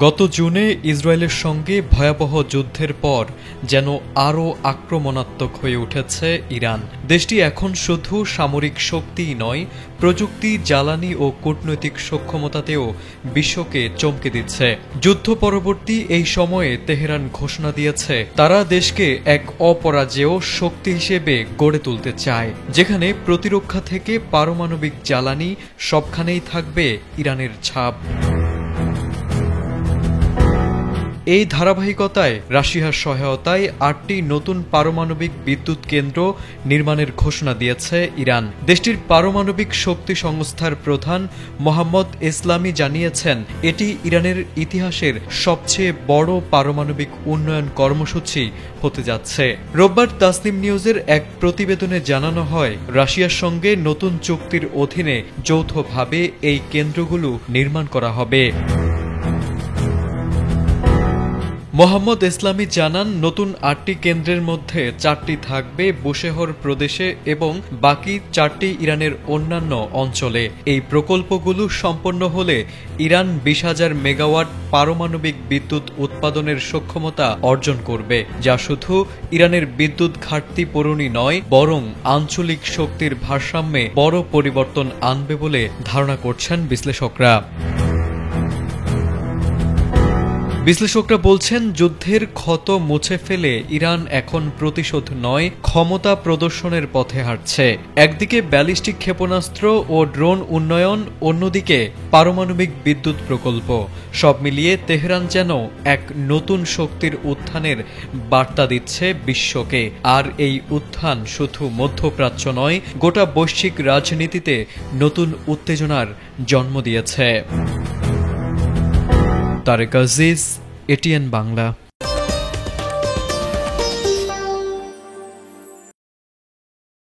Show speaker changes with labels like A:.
A: গত জুনে ইসরায়েলের সঙ্গে ভয়াবহ যুদ্ধের পর যেন আরও আক্রমণাত্মক হয়ে উঠেছে ইরান। দেশটি এখন শুধু সামরিক শক্তিই নয়, প্রযুক্তি, জ্বালানি ও কূটনৈতিক সক্ষমতাতেও বিশ্বকে চমকে দিচ্ছে। যুদ্ধ পরবর্তী এই সময়ে তেহরান ঘোষণা দিয়েছে তারা দেশকে এক অপরাজেয় শক্তি হিসেবে গড়ে তুলতে চায়, যেখানে প্রতিরক্ষা থেকে পারমাণবিক জ্বালানি সবখানেই থাকবে ইরানের ছাপ। এই ধারাবাহিকতায় রাশিয়ার সহায়তায় ৮টি নতুন পারমাণবিক বিদ্যুৎ কেন্দ্র নির্মাণের ঘোষণা দিয়েছে ইরান। দেশটির পারমাণবিক শক্তি সংস্থার প্রধান মোহাম্মদ ইসলামি জানিয়েছেন, এটি ইরানের ইতিহাসের সবচেয়ে বড় পারমাণবিক উন্নয়ন কর্মসূচি হতে যাচ্ছে। রোববার তাসনিম নিউজের এক প্রতিবেদনে জানানো হয়, রাশিয়ার সঙ্গে নতুন চুক্তির অধীনে যৌথভাবে এই কেন্দ্রগুলো নির্মাণ করা হবে। মোহাম্মদ ইসলামি জানান, নতুন ৮টি কেন্দ্রের মধ্যে 4টি থাকবে বুশেহর প্রদেশে এবং বাকি 4টি ইরানের অন্যান্য অঞ্চলে। এই প্রকল্পগুলো সম্পন্ন হলে ইরান 20,000 মেগাওয়াট পারমাণবিক বিদ্যুৎ উৎপাদনের সক্ষমতা অর্জন করবে, যা শুধু ইরানের বিদ্যুৎ ঘাটতি পূরণই নয়, বরং আঞ্চলিক শক্তির ভারসাম্যে বড় পরিবর্তন আনবে বলে ধারণা করছেন বিশ্লেষকরা। বিশ্লেষকরা বলছেন, যুদ্ধের ক্ষত মুছে ফেলে ইরান এখন প্রতিশোধ নয়, ক্ষমতা প্রদর্শনের পথে হাঁটছে। একদিকে ব্যালিস্টিক ক্ষেপণাস্ত্র ও ড্রোন উন্নয়ন, অন্যদিকে পারমাণবিক বিদ্যুৎ প্রকল্প। সব মিলিয়ে তেহরান যেন এক নতুন শক্তির উত্থানের বার্তা দিচ্ছে বিশ্বকে। আর এই উত্থান শুধু মধ্যপ্রাচ্য নয়, গোটা বৈশ্বিক রাজনীতিতে নতুন উত্তেজনার জন্ম দিয়েছে। তারেক আজিজ, এটিএন বাংলা।